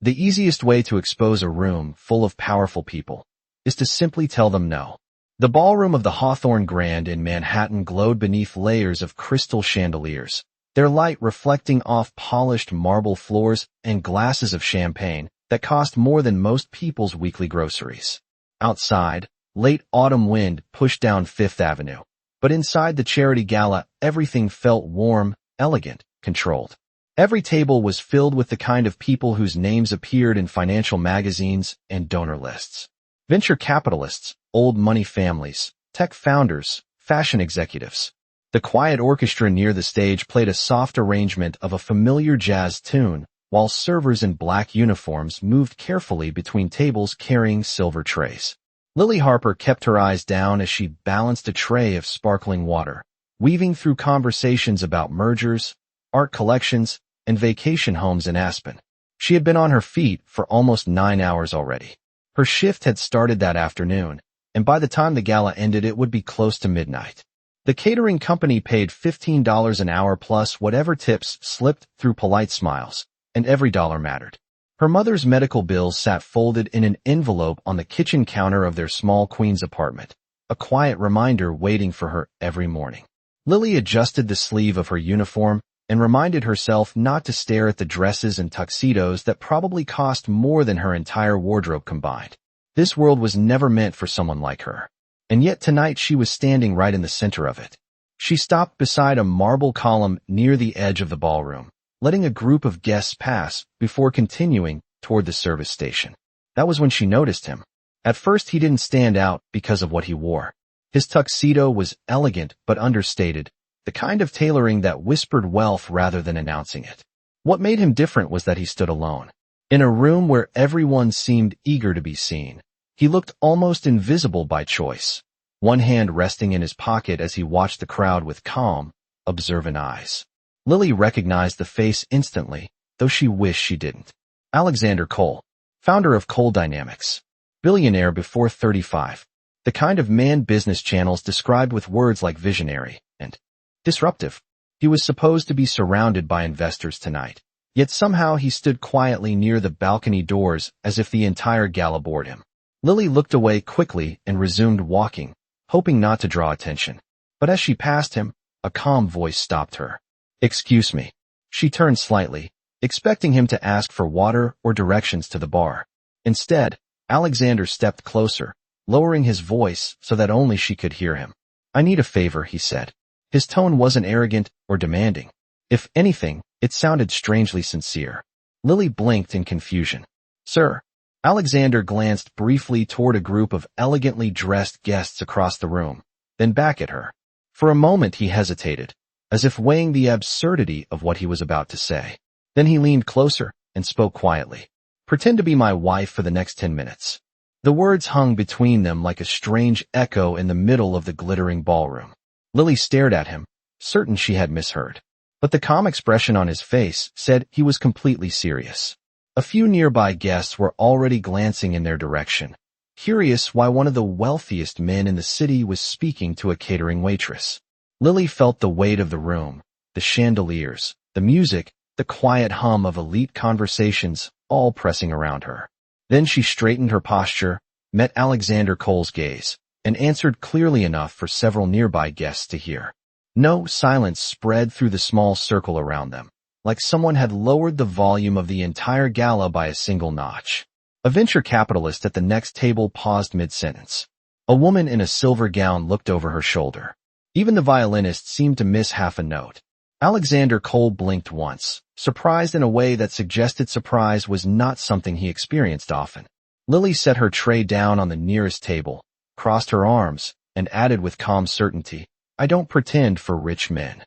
The easiest way to expose a room full of powerful people is to simply tell them no. The ballroom of the Hawthorne Grand in Manhattan glowed beneath layers of crystal chandeliers, their light reflecting off polished marble floors and glasses of champagne that cost more than most people's weekly groceries. Outside, late autumn wind pushed down Fifth Avenue, but inside the charity gala, everything felt warm, elegant, controlled. Every table was filled with the kind of people whose names appeared in financial magazines and donor lists. Venture capitalists, old money families, tech founders, fashion executives. The quiet orchestra near the stage played a soft arrangement of a familiar jazz tune, while servers in black uniforms moved carefully between tables carrying silver trays. Lily Harper kept her eyes down as she balanced a tray of sparkling water, weaving through conversations about mergers, art collections, and vacation homes in Aspen. She had been on her feet for almost 9 hours already. Her shift had started that afternoon, and by the time the gala ended it would be close to midnight. The catering company paid $15 an hour plus whatever tips slipped through polite smiles, and every dollar mattered. Her mother's medical bills sat folded in an envelope on the kitchen counter of their small Queens apartment, a quiet reminder waiting for her every morning. Lily adjusted the sleeve of her uniform and reminded herself not to stare at the dresses and tuxedos that probably cost more than her entire wardrobe combined. This world was never meant for someone like her. And yet tonight she was standing right in the center of it. She stopped beside a marble column near the edge of the ballroom, letting a group of guests pass before continuing toward the service station. That was when she noticed him. At first he didn't stand out because of what he wore. His tuxedo was elegant but understated, the kind of tailoring that whispered wealth rather than announcing it. What made him different was that he stood alone. In a room where everyone seemed eager to be seen, he looked almost invisible by choice, one hand resting in his pocket as he watched the crowd with calm, observant eyes. Lily recognized the face instantly, though she wished she didn't. Alexander Cole, founder of Cole Dynamics, billionaire before 35, the kind of man business channels described with words like visionary and disruptive. He was supposed to be surrounded by investors tonight, yet somehow he stood quietly near the balcony doors as if the entire gala bored him. Lily looked away quickly and resumed walking, hoping not to draw attention. But as she passed him, a calm voice stopped her. "Excuse me." She turned slightly, expecting him to ask for water or directions to the bar. Instead, Alexander stepped closer, lowering his voice so that only she could hear him. "I need a favor," he said. His tone wasn't arrogant or demanding. If anything, it sounded strangely sincere. Lily blinked in confusion. "Sir." Alexander glanced briefly toward a group of elegantly dressed guests across the room, then back at her. For a moment he hesitated, as if weighing the absurdity of what he was about to say. Then he leaned closer and spoke quietly. "Pretend to be my wife for the next 10 minutes. The words hung between them like a strange echo in the middle of the glittering ballroom. Lily stared at him, certain she had misheard. But the calm expression on his face said he was completely serious. A few nearby guests were already glancing in their direction, curious why one of the wealthiest men in the city was speaking to a catering waitress. Lily felt the weight of the room, the chandeliers, the music, the quiet hum of elite conversations, all pressing around her. Then she straightened her posture, met Alexander Cole's gaze, and answered clearly enough for several nearby guests to hear. No silence spread through the small circle around them, like someone had lowered the volume of the entire gala by a single notch. A venture capitalist at the next table paused mid-sentence. A woman in a silver gown looked over her shoulder. Even the violinist seemed to miss half a note. Alexander Cole blinked once, surprised in a way that suggested surprise was not something he experienced often. Lily set her tray down on the nearest table, crossed her arms, and added with calm certainty, "I don't pretend for rich men."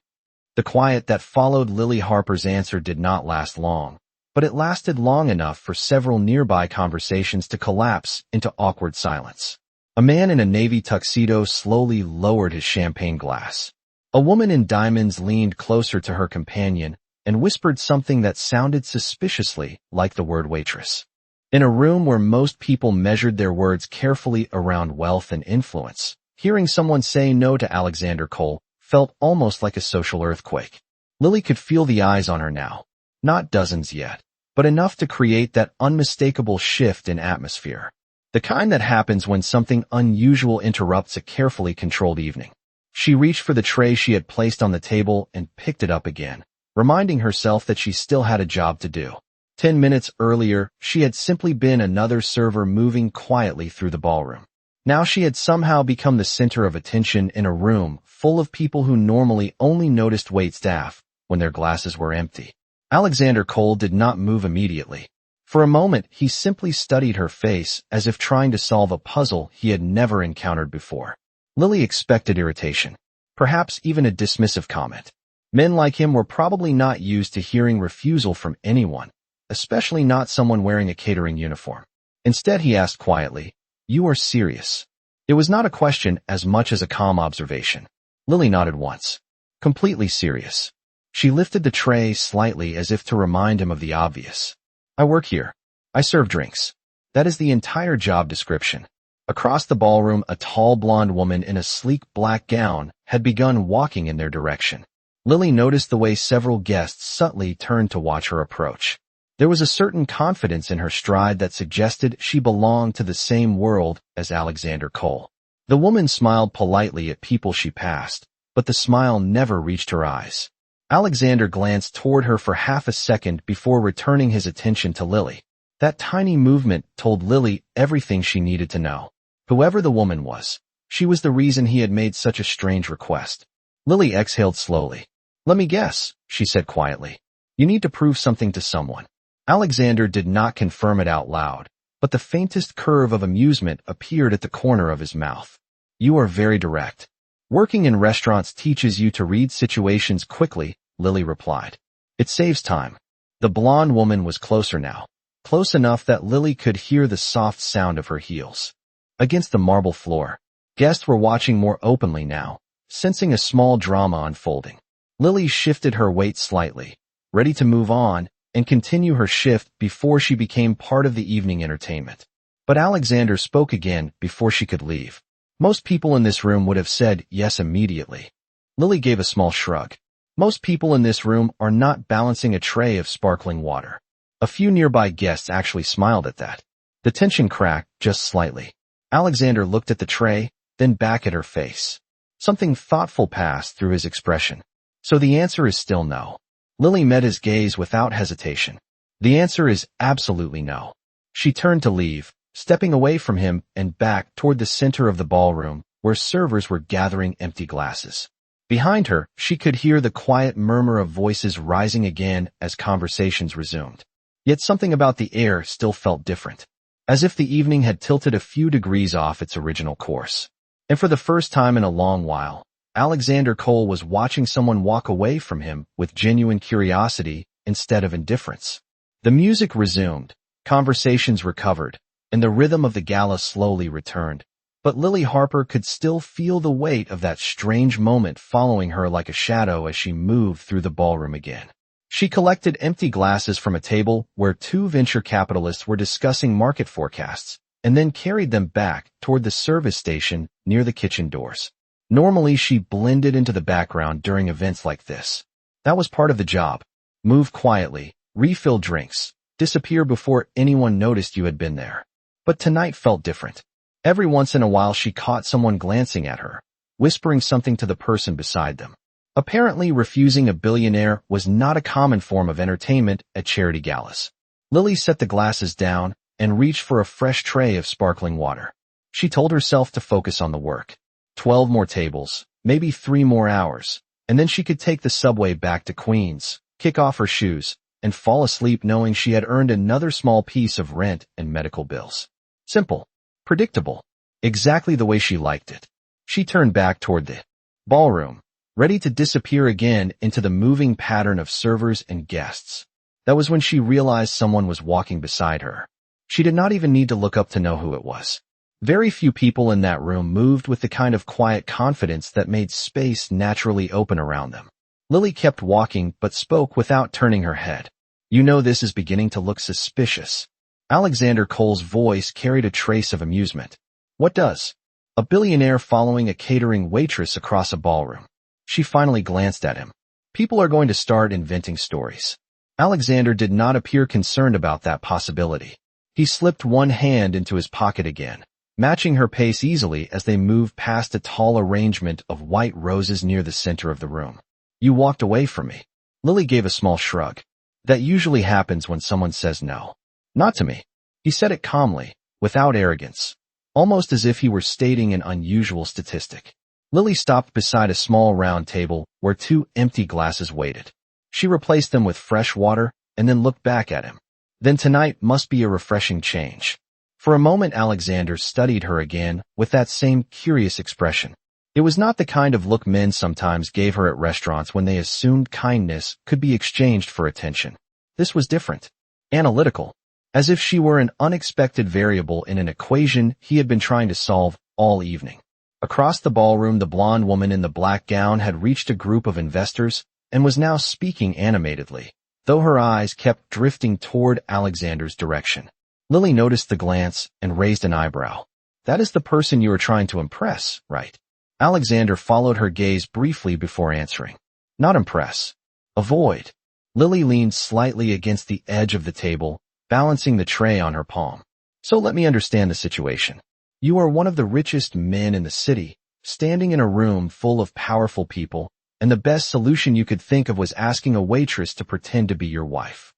The quiet that followed Lily Harper's answer did not last long, but it lasted long enough for several nearby conversations to collapse into awkward silence. A man in a navy tuxedo slowly lowered his champagne glass. A woman in diamonds leaned closer to her companion and whispered something that sounded suspiciously like the word waitress. In a room where most people measured their words carefully around wealth and influence, hearing someone say no to Alexander Cole felt almost like a social earthquake. Lily could feel the eyes on her now. Not dozens yet, but enough to create that unmistakable shift in atmosphere. The kind that happens when something unusual interrupts a carefully controlled evening. She reached for the tray she had placed on the table and picked it up again, reminding herself that she still had a job to do. 10 minutes earlier, she had simply been another server moving quietly through the ballroom. Now she had somehow become the center of attention in a room full of people who normally only noticed waitstaff when their glasses were empty. Alexander Cole did not move immediately. For a moment, he simply studied her face as if trying to solve a puzzle he had never encountered before. Lily expected irritation, perhaps even a dismissive comment. Men like him were probably not used to hearing refusal from anyone, especially not someone wearing a catering uniform. Instead, he asked quietly, "You are serious?" It was not a question as much as a calm observation. Lily nodded once. Completely serious. She lifted the tray slightly as if to remind him of the obvious. "I work here. I serve drinks. That is the entire job description." Across the ballroom, a tall blonde woman in a sleek black gown had begun walking in their direction. Lily noticed the way several guests subtly turned to watch her approach. There was a certain confidence in her stride that suggested she belonged to the same world as Alexander Cole. The woman smiled politely at people she passed, but the smile never reached her eyes. Alexander glanced toward her for half a second before returning his attention to Lily. That tiny movement told Lily everything she needed to know. Whoever the woman was, she was the reason he had made such a strange request. Lily exhaled slowly. "Let me guess," she said quietly. "You need to prove something to someone." Alexander did not confirm it out loud, but the faintest curve of amusement appeared at the corner of his mouth. "You are very direct. Working in restaurants teaches you to read situations quickly," Lily replied. "It saves time." The blonde woman was closer now, close enough that Lily could hear the soft sound of her heels. Against the marble floor, guests were watching more openly now, sensing a small drama unfolding. Lily shifted her weight slightly, ready to move on and continue her shift before she became part of the evening entertainment. But Alexander spoke again before she could leave. "Most people in this room would have said yes immediately." Lily gave a small shrug. "Most people in this room are not balancing a tray of sparkling water." A few nearby guests actually smiled at that. The tension cracked just slightly. Alexander looked at the tray, then back at her face. Something thoughtful passed through his expression. "So the answer is still no." Lily met his gaze without hesitation. "The answer is absolutely no." She turned to leave, stepping away from him and back toward the center of the ballroom, where servers were gathering empty glasses. Behind her, she could hear the quiet murmur of voices rising again as conversations resumed. Yet something about the air still felt different, as if the evening had tilted a few degrees off its original course. And for the first time in a long while, Alexander Cole was watching someone walk away from him with genuine curiosity instead of indifference. The music resumed, conversations recovered, and the rhythm of the gala slowly returned. But Lily Harper could still feel the weight of that strange moment following her like a shadow as she moved through the ballroom again. She collected empty glasses from a table where two venture capitalists were discussing market forecasts, and then carried them back toward the service station near the kitchen doors. Normally, she blended into the background during events like this. That was part of the job. Move quietly, refill drinks, disappear before anyone noticed you had been there. But tonight felt different. Every once in a while she caught someone glancing at her, whispering something to the person beside them. Apparently, refusing a billionaire was not a common form of entertainment at charity galas. Lily set the glasses down and reached for a fresh tray of sparkling water. She told herself to focus on the work. 12 more tables, maybe 3 more hours, and then she could take the subway back to Queens, kick off her shoes, and fall asleep knowing she had earned another small piece of rent and medical bills. Simple. Predictable. Exactly the way she liked it. She turned back toward the ballroom, ready to disappear again into the moving pattern of servers and guests. That was when she realized someone was walking beside her. She did not even need to look up to know who it was. Very few people in that room moved with the kind of quiet confidence that made space naturally open around them. Lily kept walking but spoke without turning her head. "You know, this is beginning to look suspicious." Alexander Cole's voice carried a trace of amusement. "What does?" "A billionaire following a catering waitress across a ballroom." She finally glanced at him. "People are going to start inventing stories." Alexander did not appear concerned about that possibility. He slipped one hand into his pocket again, matching her pace easily as they moved past a tall arrangement of white roses near the center of the room. You walked away from me. Lily gave a small shrug. That usually happens when someone says no. Not to me. He said it calmly, without arrogance, almost as if he were stating an unusual statistic. Lily stopped beside a small round table where 2 empty glasses waited. She replaced them with fresh water and then looked back at him. Then tonight must be a refreshing change. For a moment Alexander studied her again with that same curious expression. It was not the kind of look men sometimes gave her at restaurants when they assumed kindness could be exchanged for attention. This was different. Analytical. As if she were an unexpected variable in an equation he had been trying to solve all evening. Across the ballroom, the blonde woman in the black gown had reached a group of investors and was now speaking animatedly, though her eyes kept drifting toward Alexander's direction. Lily noticed the glance and raised an eyebrow. That is the person you are trying to impress, right? Alexander followed her gaze briefly before answering. Not impress. Avoid. Lily leaned slightly against the edge of the table, balancing the tray on her palm. So let me understand the situation. You are one of the richest men in the city, standing in a room full of powerful people, and the best solution you could think of was asking a waitress to pretend to be your wife.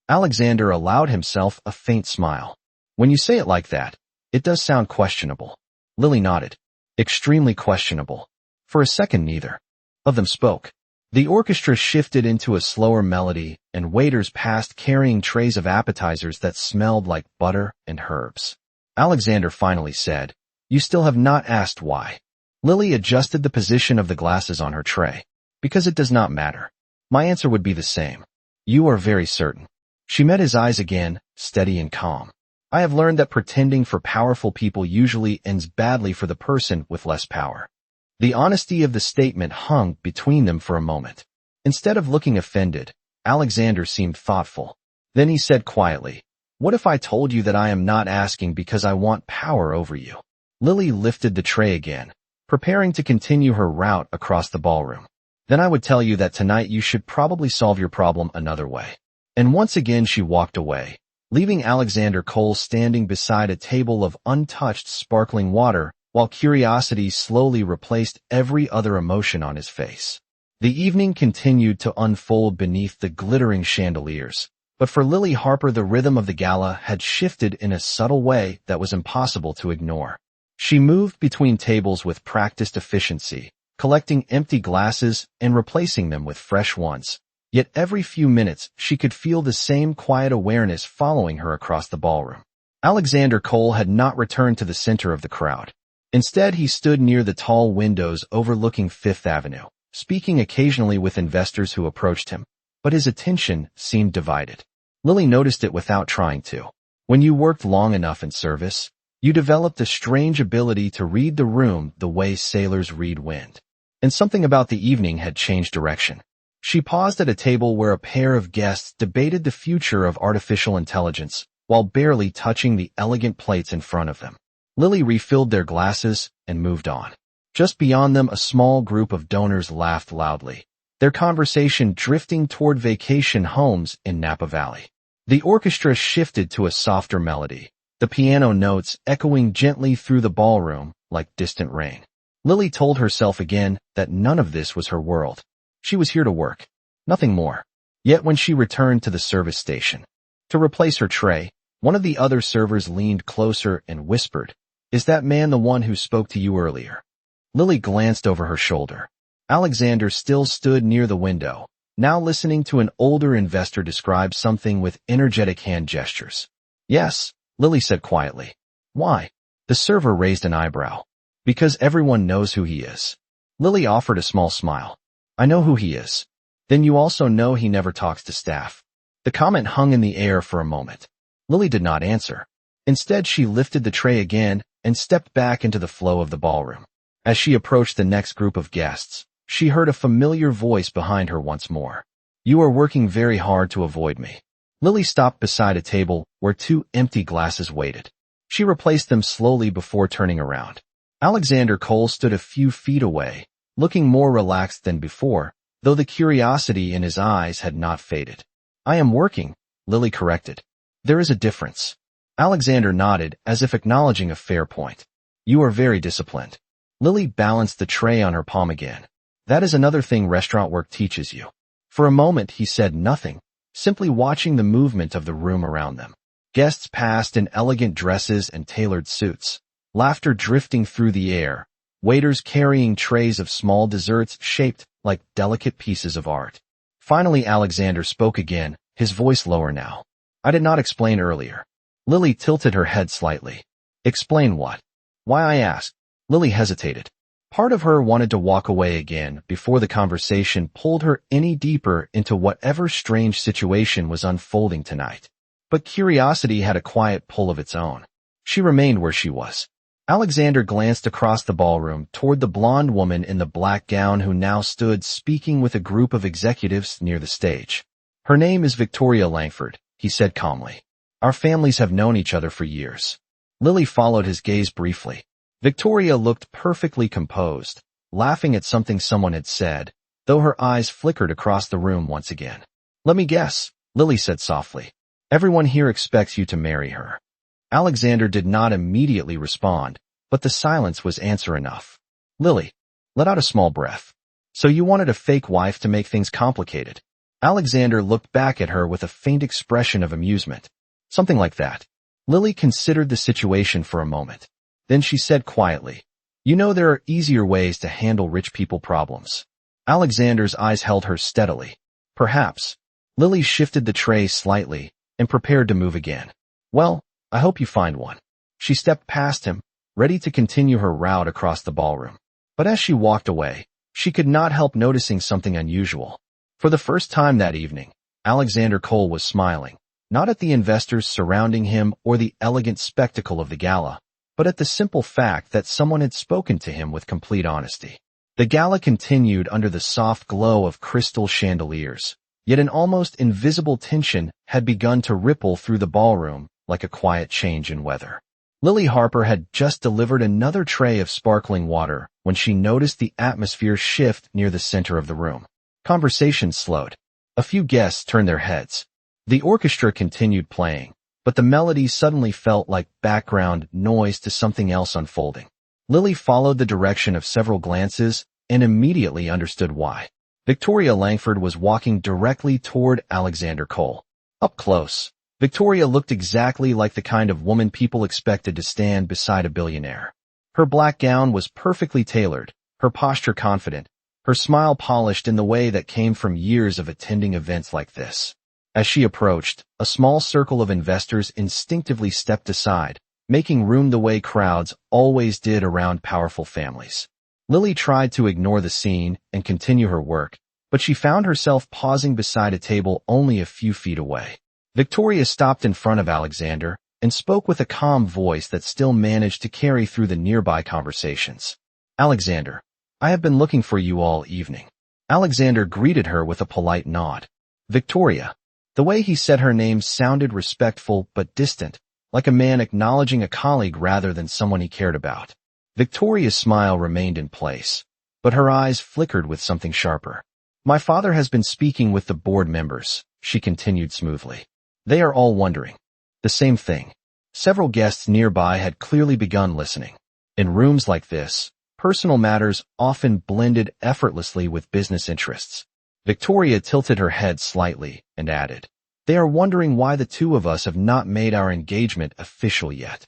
Alexander allowed himself a faint smile. When you say it like that, it does sound questionable. Lily nodded. Extremely questionable. For a second neither of them spoke. The orchestra shifted into a slower melody, and waiters passed carrying trays of appetizers that smelled like butter and herbs. Alexander finally said, "You still have not asked why." Lily adjusted the position of the glasses on her tray. "Because it does not matter. My answer would be the same. You are very certain." She met his eyes again, steady and calm. "I have learned that pretending for powerful people usually ends badly for the person with less power." The honesty of the statement hung between them for a moment. Instead of looking offended, Alexander seemed thoughtful. Then he said quietly, "What if I told you that I am not asking because I want power over you?" Lily lifted the tray again, preparing to continue her route across the ballroom. "Then I would tell you that tonight you should probably solve your problem another way." And once again she walked away, leaving Alexander Cole standing beside a table of untouched sparkling water, while curiosity slowly replaced every other emotion on his face. The evening continued to unfold beneath the glittering chandeliers, but for Lily Harper the rhythm of the gala had shifted in a subtle way that was impossible to ignore. She moved between tables with practiced efficiency, collecting empty glasses and replacing them with fresh ones. Yet every few minutes she could feel the same quiet awareness following her across the ballroom. Alexander Cole had not returned to the center of the crowd. Instead, he stood near the tall windows overlooking Fifth Avenue, speaking occasionally with investors who approached him, but his attention seemed divided. Lily noticed it without trying to. When you worked long enough in service, you developed a strange ability to read the room the way sailors read wind. And something about the evening had changed direction. She paused at a table where a pair of guests debated the future of artificial intelligence, while barely touching the elegant plates in front of them. Lily refilled their glasses and moved on. Just beyond them, a small group of donors laughed loudly, their conversation drifting toward vacation homes in Napa Valley. The orchestra shifted to a softer melody, the piano notes echoing gently through the ballroom like distant rain. Lily told herself again that none of this was her world. She was here to work, nothing more. Yet when she returned to the service station to replace her tray, one of the other servers leaned closer and whispered, "Is that man the one who spoke to you earlier?" Lily glanced over her shoulder. Alexander still stood near the window, now listening to an older investor describe something with energetic hand gestures. "Yes," Lily said quietly. "Why?" The server raised an eyebrow. "Because everyone knows who he is." Lily offered a small smile. "I know who he is." "Then you also know he never talks to staff." The comment hung in the air for a moment. Lily did not answer. Instead, she lifted the tray again and stepped back into the flow of the ballroom. As she approached the next group of guests, she heard a familiar voice behind her once more. "You are working very hard to avoid me." Lily stopped beside a table where 2 empty glasses waited. She replaced them slowly before turning around. Alexander Cole stood a few feet away, looking more relaxed than before, though the curiosity in his eyes had not faded. I am working, Lily corrected. There is a difference. Alexander nodded, as if acknowledging a fair point. You are very disciplined. Lily balanced the tray on her palm again. That is another thing restaurant work teaches you. For a moment he said nothing, simply watching the movement of the room around them. Guests passed in elegant dresses and tailored suits, laughter drifting through the air, waiters carrying trays of small desserts shaped like delicate pieces of art. Finally Alexander spoke again, his voice lower now. I did not explain earlier. Lily tilted her head slightly. Explain what? Why, I asked. Lily hesitated. Part of her wanted to walk away again before the conversation pulled her any deeper into whatever strange situation was unfolding tonight. But curiosity had a quiet pull of its own. She remained where she was. Alexander glanced across the ballroom toward the blonde woman in the black gown who now stood speaking with a group of executives near the stage. Her name is Victoria Langford, he said calmly. Our families have known each other for years. Lily followed his gaze briefly. Victoria looked perfectly composed, laughing at something someone had said, though her eyes flickered across the room once again. Let me guess, Lily said softly. Everyone here expects you to marry her. Alexander did not immediately respond, but the silence was answer enough. Lily let out a small breath. So you wanted a fake wife to make things complicated. Alexander looked back at her with a faint expression of amusement. Something like that. Lily considered the situation for a moment. Then she said quietly, You know there are easier ways to handle rich people problems. Alexander's eyes held her steadily. Perhaps. Lily shifted the tray slightly and prepared to move again. Well, I hope you find one. She stepped past him, ready to continue her route across the ballroom. But as she walked away, she could not help noticing something unusual. For the first time that evening, Alexander Cole was smiling, not at the investors surrounding him or the elegant spectacle of the gala, but at the simple fact that someone had spoken to him with complete honesty. The gala continued under the soft glow of crystal chandeliers, yet an almost invisible tension had begun to ripple through the ballroom like a quiet change in weather. Lily Harper had just delivered another tray of sparkling water when she noticed the atmosphere shift near the center of the room. Conversation slowed. A few guests turned their heads. The orchestra continued playing, but the melody suddenly felt like background noise to something else unfolding. Lily followed the direction of several glances and immediately understood why. Victoria Langford was walking directly toward Alexander Cole. Up close, Victoria looked exactly like the kind of woman people expected to stand beside a billionaire. Her black gown was perfectly tailored, her posture confident, her smile polished in the way that came from years of attending events like this. As she approached, a small circle of investors instinctively stepped aside, making room the way crowds always did around powerful families. Lily tried to ignore the scene and continue her work, but she found herself pausing beside a table only a few feet away. Victoria stopped in front of Alexander and spoke with a calm voice that still managed to carry through the nearby conversations. Alexander, I have been looking for you all evening. Alexander greeted her with a polite nod. Victoria. The way he said her name sounded respectful but distant, like a man acknowledging a colleague rather than someone he cared about. Victoria's smile remained in place, but her eyes flickered with something sharper. My father has been speaking with the board members, she continued smoothly. They are all wondering the same thing. Several guests nearby had clearly begun listening. In rooms like this, personal matters often blended effortlessly with business interests. Victoria tilted her head slightly and added, They are wondering why the two of us have not made our engagement official yet.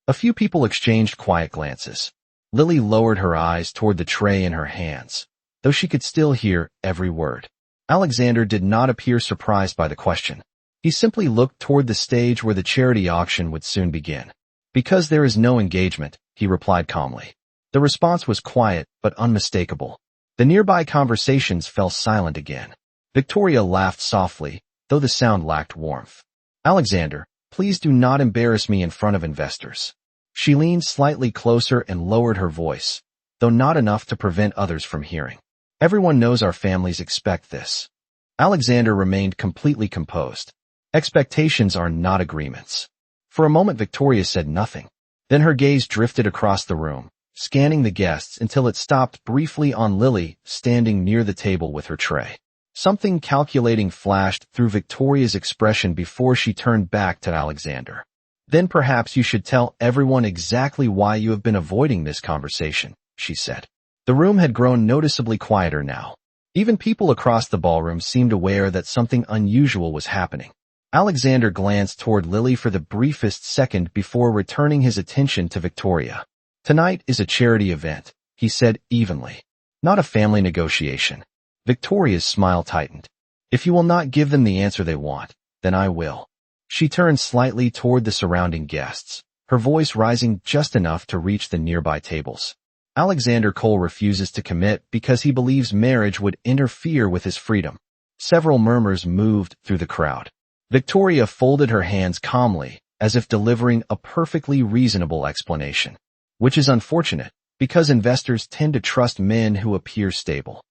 A few people exchanged quiet glances. Lily lowered her eyes toward the tray in her hands, though she could still hear every word. Alexander did not appear surprised by the question. He simply looked toward the stage where the charity auction would soon begin. Because there is no engagement, he replied calmly. The response was quiet but unmistakable. The nearby conversations fell silent again. Victoria laughed softly, though the sound lacked warmth. Alexander, please do not embarrass me in front of investors. She leaned slightly closer and lowered her voice, though not enough to prevent others from hearing. Everyone knows our families expect this. Alexander remained completely composed. Expectations are not agreements. For a moment Victoria said nothing. Then her gaze drifted across the room, scanning the guests until it stopped briefly on Lily standing near the table with her tray. Something calculating flashed through Victoria's expression before she turned back to Alexander. Then perhaps you should tell everyone exactly why you have been avoiding this conversation, she said. The room had grown noticeably quieter now. Even people across the ballroom seemed aware that something unusual was happening. Alexander glanced toward Lily for the briefest second before returning his attention to Victoria. Tonight is a charity event, he said evenly. Not a family negotiation. Victoria's smile tightened. If you will not give them the answer they want, then I will. She turned slightly toward the surrounding guests, her voice rising just enough to reach the nearby tables. Alexander Cole refuses to commit because he believes marriage would interfere with his freedom. Several murmurs moved through the crowd. Victoria folded her hands calmly, as if delivering a perfectly reasonable explanation. Which is unfortunate, because investors tend to trust men who appear stable.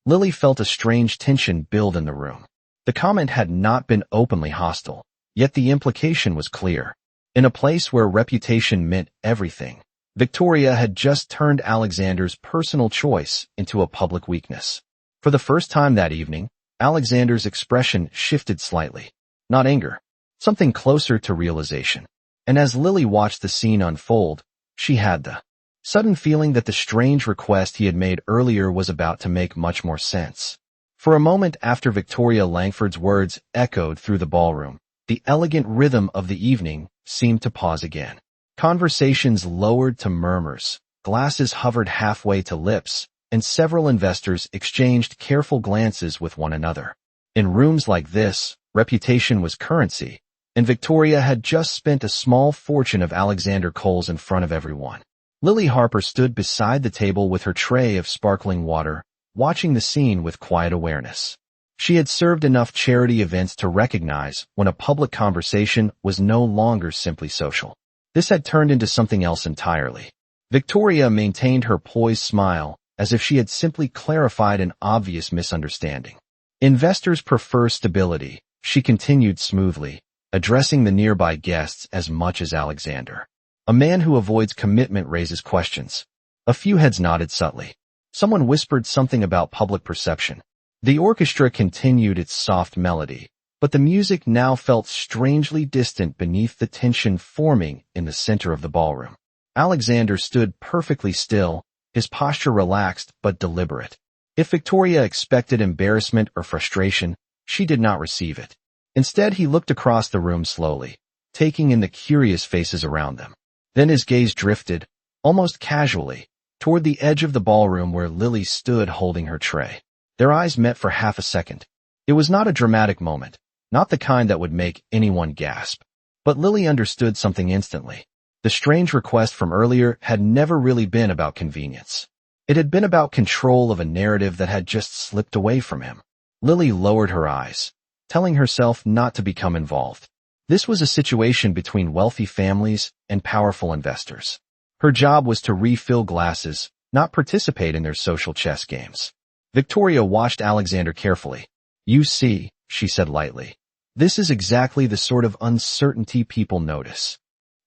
Lily felt a strange tension build in the room. The comment had not been openly hostile, yet the implication was clear. In a place where reputation meant everything, Victoria had just turned Alexander's personal choice into a public weakness. For the first time that evening, Alexander's expression shifted slightly. Not anger, something closer to realization. And as Lily watched the scene unfold, she had the sudden feeling that the strange request he had made earlier was about to make much more sense. For a moment after Victoria Langford's words echoed through the ballroom, the elegant rhythm of the evening seemed to pause again. Conversations lowered to murmurs, glasses hovered halfway to lips, and several investors exchanged careful glances with one another. In rooms like this, reputation was currency, and Victoria had just spent a small fortune of Alexander Cole's in front of everyone. Lily Harper stood beside the table with her tray of sparkling water, watching the scene with quiet awareness. She had served enough charity events to recognize when a public conversation was no longer simply social. This had turned into something else entirely. Victoria maintained her poised smile, as if she had simply clarified an obvious misunderstanding. Investors prefer stability, she continued smoothly, addressing the nearby guests as much as Alexander. A man who avoids commitment raises questions. A few heads nodded subtly. Someone whispered something about public perception. The orchestra continued its soft melody, but the music now felt strangely distant beneath the tension forming in the center of the ballroom. Alexander stood perfectly still, his posture relaxed but deliberate. If Victoria expected embarrassment or frustration, she did not receive it. Instead, he looked across the room slowly, taking in the curious faces around them. Then his gaze drifted, almost casually, toward the edge of the ballroom where Lily stood holding her tray. Their eyes met for half a second. It was not a dramatic moment, not the kind that would make anyone gasp. But Lily understood something instantly. The strange request from earlier had never really been about convenience. It had been about control of a narrative that had just slipped away from him. Lily lowered her eyes, telling herself not to become involved. This was a situation between wealthy families and powerful investors. Her job was to refill glasses, not participate in their social chess games. Victoria watched Alexander carefully. You see, she said lightly. This is exactly the sort of uncertainty people notice.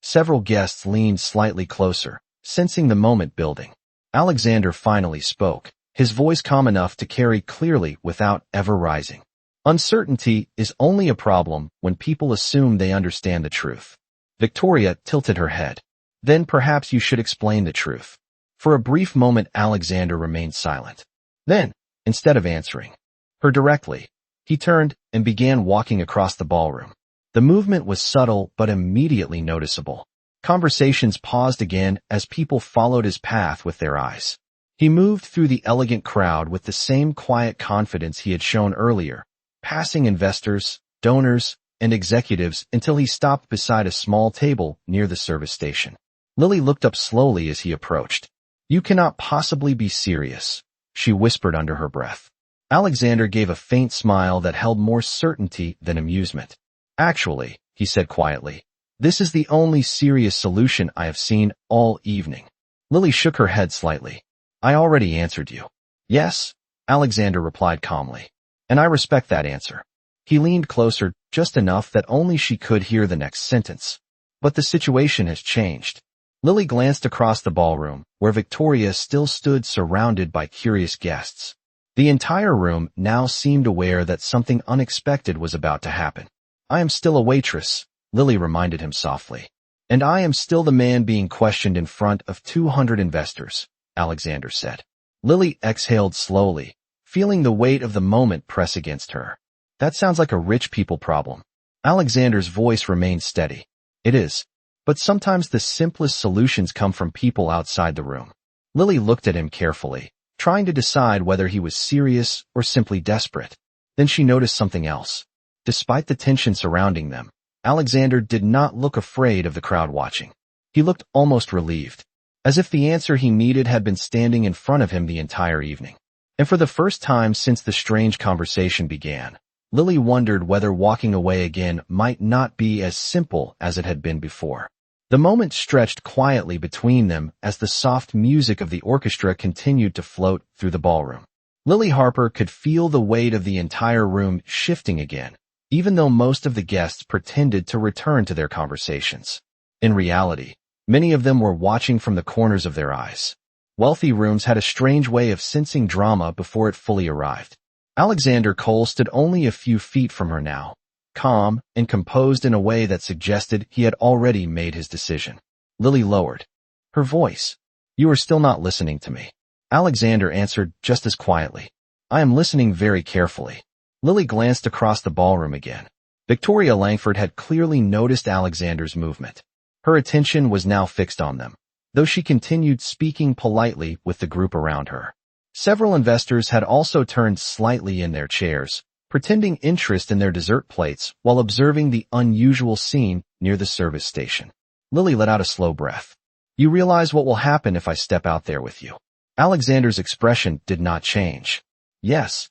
Several guests leaned slightly closer, sensing the moment building. Alexander finally spoke, his voice calm enough to carry clearly without ever rising. Uncertainty is only a problem when people assume they understand the truth. Victoria tilted her head. Then perhaps you should explain the truth. For a brief moment Alexander remained silent. Then, instead of answering her directly, he turned and began walking across the ballroom. The movement was subtle but immediately noticeable. Conversations paused again as people followed his path with their eyes. He moved through the elegant crowd with the same quiet confidence he had shown earlier, passing investors, donors, and executives until he stopped beside a small table near the service station. Lily looked up slowly as he approached. You cannot possibly be serious, she whispered under her breath. Alexander gave a faint smile that held more certainty than amusement. Actually, he said quietly, this is the only serious solution I have seen all evening. Lily shook her head slightly. I already answered you. Yes, Alexander replied calmly. And I respect that answer. He leaned closer, just enough that only she could hear the next sentence. But the situation has changed. Lily glanced across the ballroom, where Victoria still stood surrounded by curious guests. The entire room now seemed aware that something unexpected was about to happen. I am still a waitress, Lily reminded him softly. And I am still the man being questioned in front of 200 investors, Alexander said. Lily exhaled slowly, feeling the weight of the moment press against her. That sounds like a rich people problem. Alexander's voice remained steady. It is. But sometimes the simplest solutions come from people outside the room. Lily looked at him carefully, trying to decide whether he was serious or simply desperate. Then she noticed something else. Despite the tension surrounding them, Alexander did not look afraid of the crowd watching. He looked almost relieved, as if the answer he needed had been standing in front of him the entire evening. And for the first time since the strange conversation began, Lily wondered whether walking away again might not be as simple as it had been before. The moment stretched quietly between them as the soft music of the orchestra continued to float through the ballroom. Lily Harper could feel the weight of the entire room shifting again, even though most of the guests pretended to return to their conversations. In reality, many of them were watching from the corners of their eyes. Wealthy rooms had a strange way of sensing drama before it fully arrived. Alexander Cole stood only a few feet from her now, calm and composed in a way that suggested he had already made his decision. Lily lowered her voice. You are still not listening to me. Alexander answered just as quietly. I am listening very carefully. Lily glanced across the ballroom again. Victoria Langford had clearly noticed Alexander's movement. Her attention was now fixed on them, though she continued speaking politely with the group around her. Several investors had also turned slightly in their chairs, pretending interest in their dessert plates while observing the unusual scene near the service station. Lily let out a slow breath. You realize what will happen if I step out there with you. Alexander's expression did not change. Yes.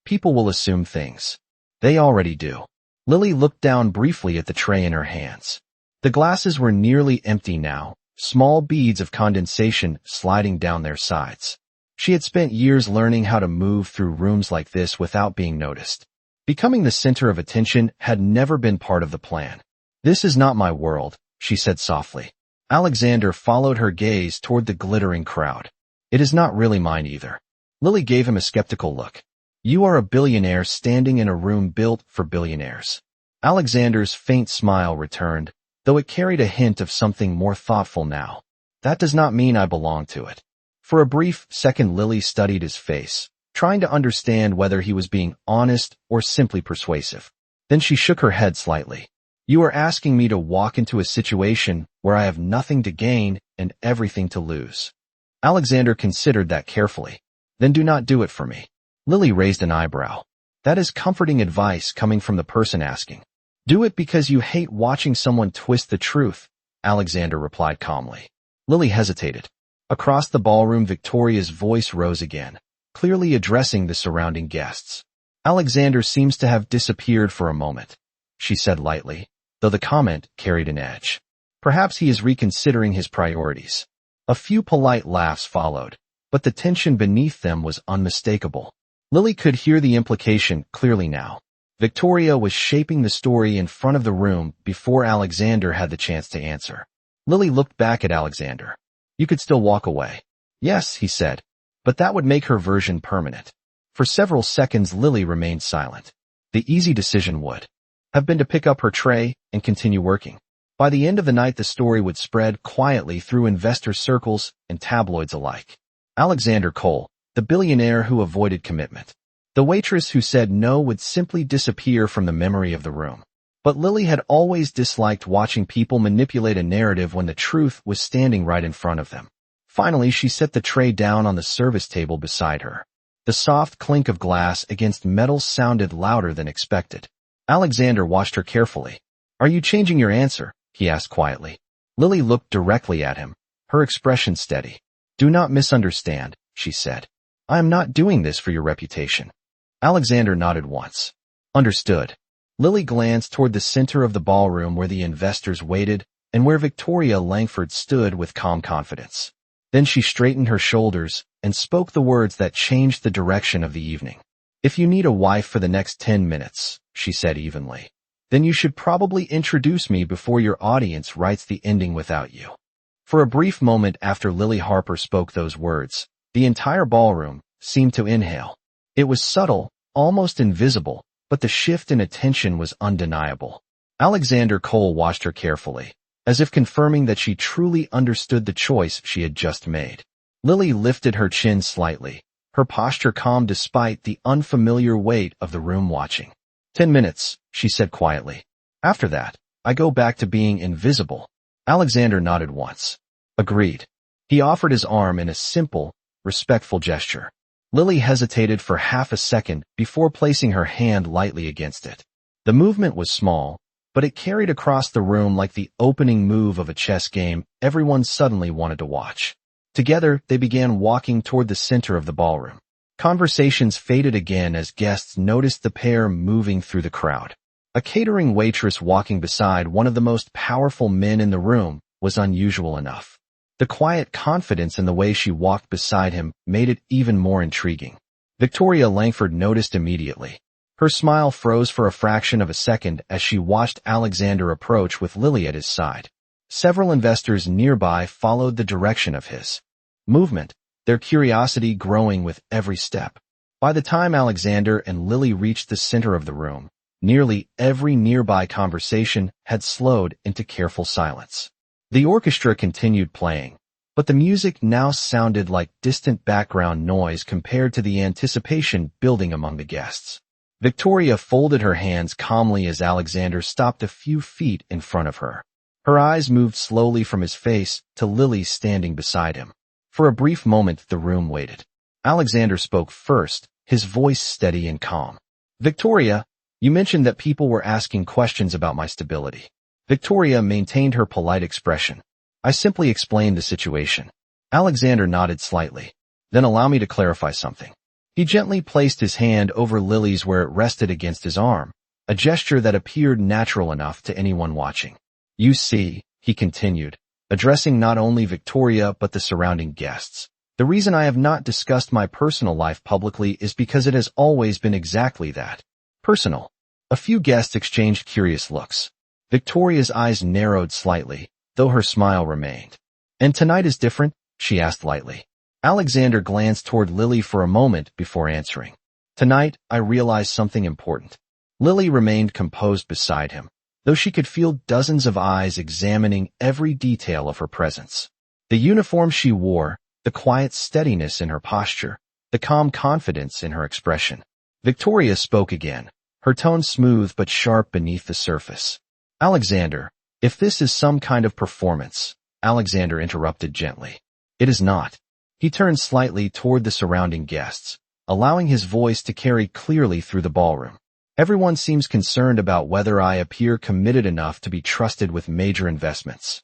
People will assume things. They already do. Lily looked down briefly at the tray in her hands. The glasses were nearly empty now, small beads of condensation sliding down their sides. She had spent years learning how to move through rooms like this without being noticed. Becoming the center of attention had never been part of the plan. This is not my world, she said softly. Alexander followed her gaze toward the glittering crowd. It is not really mine either. Lily gave him a skeptical look. You are a billionaire standing in a room built for billionaires. Alexander's faint smile returned, though it carried a hint of something more thoughtful now. That does not mean I belong to it. For a brief second Lily studied his face, trying to understand whether he was being honest or simply persuasive. Then she shook her head slightly. You are asking me to walk into a situation where I have nothing to gain and everything to lose. Alexander considered that carefully. Then do not do it for me. Lily raised an eyebrow. That is comforting advice coming from the person asking. Do it because you hate watching someone twist the truth, Alexander replied calmly. Lily hesitated. Across the ballroom, Victoria's voice rose again, clearly addressing the surrounding guests. Alexander seems to have disappeared for a moment, she said lightly, though the comment carried an edge. Perhaps he is reconsidering his priorities. A few polite laughs followed, but the tension beneath them was unmistakable. Lily could hear the implication clearly now. Victoria was shaping the story in front of the room before Alexander had the chance to answer. Lily looked back at Alexander. You could still walk away. Yes, he said, but that would make her version permanent. For several seconds Lily remained silent. The easy decision would have been to pick up her tray and continue working. By the end of the night the story would spread quietly through investor circles and tabloids alike. Alexander Cole, the billionaire who avoided commitment. The waitress who said no would simply disappear from the memory of the room. But Lily had always disliked watching people manipulate a narrative when the truth was standing right in front of them. Finally, she set the tray down on the service table beside her. The soft clink of glass against metal sounded louder than expected. Alexander watched her carefully. Are you changing your answer? He asked quietly. Lily looked directly at him, her expression steady. Do not misunderstand, she said. I am not doing this for your reputation. Alexander nodded once. Understood. Lily glanced toward the center of the ballroom where the investors waited and where Victoria Langford stood with calm confidence. Then she straightened her shoulders and spoke the words that changed the direction of the evening. If you need a wife for the next 10 minutes, she said evenly, then you should probably introduce me before your audience writes the ending without you. For a brief moment after Lily Harper spoke those words, the entire ballroom seemed to inhale. It was subtle, almost invisible, but the shift in attention was undeniable. Alexander Cole watched her carefully, as if confirming that she truly understood the choice she had just made. Lily lifted her chin slightly, her posture calm despite the unfamiliar weight of the room watching. 10 minutes, she said quietly. After that, I go back to being invisible. Alexander nodded once. Agreed. He offered his arm in a simple, respectful gesture. Lily hesitated for half a second before placing her hand lightly against it. The movement was small, but it carried across the room like the opening move of a chess game everyone suddenly wanted to watch. Together, they began walking toward the center of the ballroom. Conversations faded again as guests noticed the pair moving through the crowd. A catering waitress walking beside one of the most powerful men in the room was unusual enough. The quiet confidence in the way she walked beside him made it even more intriguing. Victoria Langford noticed immediately. Her smile froze for a fraction of a second as she watched Alexander approach with Lily at his side. Several investors nearby followed the direction of his movement, their curiosity growing with every step. By the time Alexander and Lily reached the center of the room, nearly every nearby conversation had slowed into careful silence. The orchestra continued playing, but the music now sounded like distant background noise compared to the anticipation building among the guests. Victoria folded her hands calmly as Alexander stopped a few feet in front of her. Her eyes moved slowly from his face to Lily standing beside him. For a brief moment, the room waited. Alexander spoke first, his voice steady and calm. Victoria, you mentioned that people were asking questions about my stability. Victoria maintained her polite expression. I simply explained the situation. Alexander nodded slightly. Then allow me to clarify something. He gently placed his hand over Lily's where it rested against his arm, a gesture that appeared natural enough to anyone watching. You see, he continued, addressing not only Victoria but the surrounding guests. The reason I have not discussed my personal life publicly is because it has always been exactly that. Personal. A few guests exchanged curious looks. Victoria's eyes narrowed slightly, though her smile remained. And tonight is different? She asked lightly. Alexander glanced toward Lily for a moment before answering. Tonight, I realized something important. Lily remained composed beside him, though she could feel dozens of eyes examining every detail of her presence. The uniform she wore, the quiet steadiness in her posture, the calm confidence in her expression. Victoria spoke again, her tone smooth but sharp beneath the surface. Alexander, if this is some kind of performance, Alexander interrupted gently. It is not. He turned slightly toward the surrounding guests, allowing his voice to carry clearly through the ballroom. Everyone seems concerned about whether I appear committed enough to be trusted with major investments.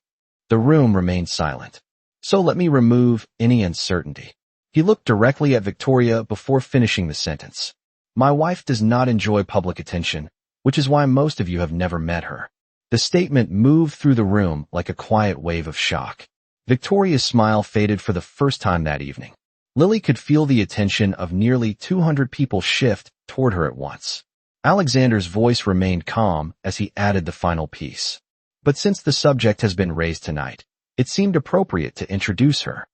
The room remained silent. So let me remove any uncertainty. He looked directly at Victoria before finishing the sentence. My wife does not enjoy public attention, which is why most of you have never met her. The statement moved through the room like a quiet wave of shock. Victoria's smile faded for the first time that evening. Lily could feel the attention of nearly 200 people shift toward her at once. Alexander's voice remained calm as he added the final piece. But since the subject has been raised tonight, it seemed appropriate to introduce her.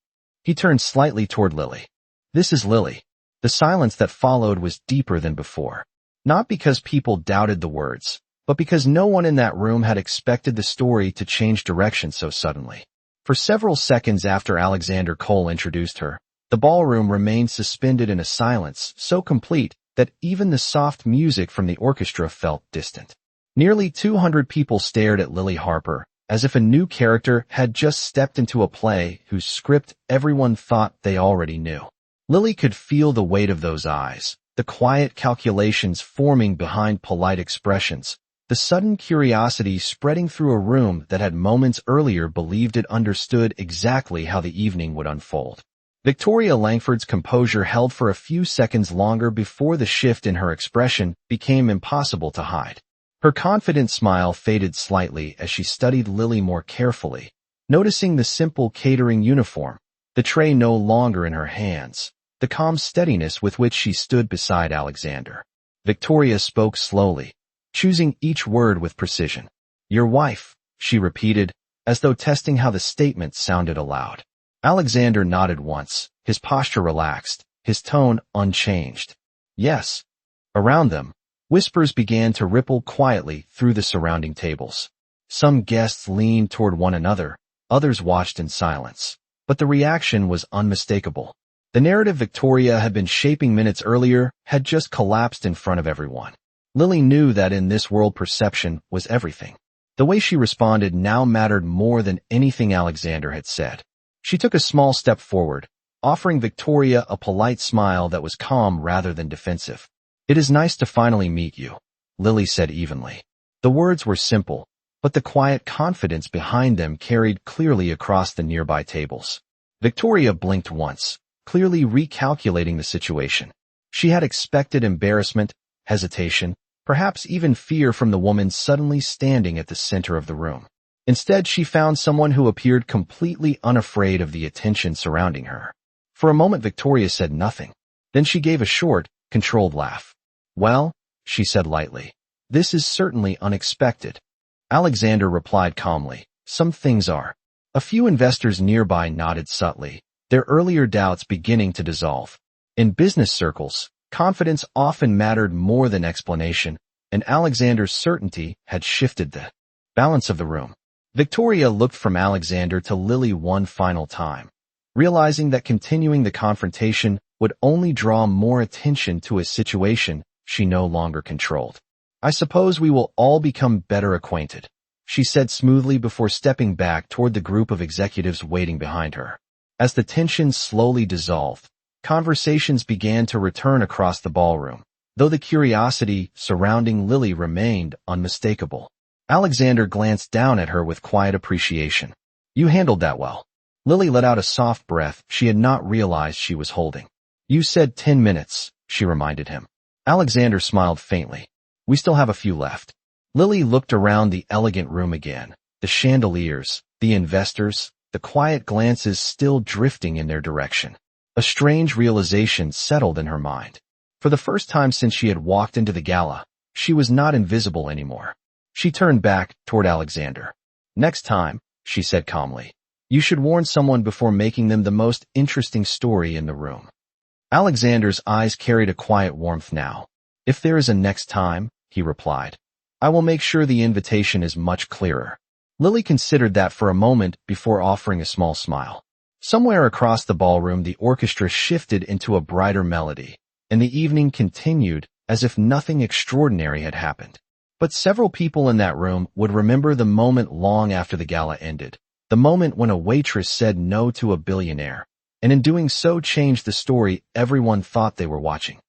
He turned slightly toward Lily. This is Lily. The silence that followed was deeper than before. Not because people doubted the words, but because no one in that room had expected the story to change direction so suddenly. For several seconds after Alexander Cole introduced her, the ballroom remained suspended in a silence so complete that even the soft music from the orchestra felt distant. Nearly 200 people stared at Lily Harper, as if a new character had just stepped into a play whose script everyone thought they already knew. Lily could feel the weight of those eyes, the quiet calculations forming behind polite expressions, the sudden curiosity spreading through a room that had moments earlier believed it understood exactly how the evening would unfold. Victoria Langford's composure held for a few seconds longer before the shift in her expression became impossible to hide. Her confident smile faded slightly as she studied Lily more carefully, noticing the simple catering uniform, the tray no longer in her hands, the calm steadiness with which she stood beside Alexander. Victoria spoke slowly, choosing each word with precision. Your wife, she repeated, as though testing how the statement sounded aloud. Alexander nodded once, his posture relaxed, his tone unchanged. Yes. Around them, whispers began to ripple quietly through the surrounding tables. Some guests leaned toward one another, others watched in silence. But the reaction was unmistakable. The narrative Victoria had been shaping minutes earlier had just collapsed in front of everyone. Lily knew that in this world perception was everything. The way she responded now mattered more than anything Alexander had said. She took a small step forward, offering Victoria a polite smile that was calm rather than defensive. "It is nice to finally meet you," Lily said evenly. The words were simple, but the quiet confidence behind them carried clearly across the nearby tables. Victoria blinked once, clearly recalculating the situation. She had expected embarrassment, hesitation, perhaps even fear from the woman suddenly standing at the center of the room. Instead, she found someone who appeared completely unafraid of the attention surrounding her. For a moment, Victoria said nothing. Then she gave a short, controlled laugh. "Well," she said lightly, "this is certainly unexpected." Alexander replied calmly, "Some things are." A few investors nearby nodded subtly, their earlier doubts beginning to dissolve. In business circles, confidence often mattered more than explanation, and Alexander's certainty had shifted the balance of the room. Victoria looked from Alexander to Lily one final time, realizing that continuing the confrontation would only draw more attention to a situation she no longer controlled. "I suppose we will all become better acquainted," she said smoothly before stepping back toward the group of executives waiting behind her. As the tension slowly dissolved, conversations began to return across the ballroom, though the curiosity surrounding Lily remained unmistakable. Alexander glanced down at her with quiet appreciation. "You handled that well." Lily let out a soft breath she had not realized she was holding. "You said 10 minutes, she reminded him. Alexander smiled faintly. "We still have a few left." Lily looked around the elegant room again, the chandeliers, the investors, the quiet glances still drifting in their direction. A strange realization settled in her mind. For the first time since she had walked into the gala, she was not invisible anymore. She turned back toward Alexander. "Next time," she said calmly, "you should warn someone before making them the most interesting story in the room." Alexander's eyes carried a quiet warmth now. "If there is a next time," he replied, "I will make sure the invitation is much clearer." Lily considered that for a moment before offering a small smile. Somewhere across the ballroom, the orchestra shifted into a brighter melody, and the evening continued as if nothing extraordinary had happened. But several people in that room would remember the moment long after the gala ended, the moment when a waitress said no to a billionaire, and in doing so changed the story everyone thought they were watching.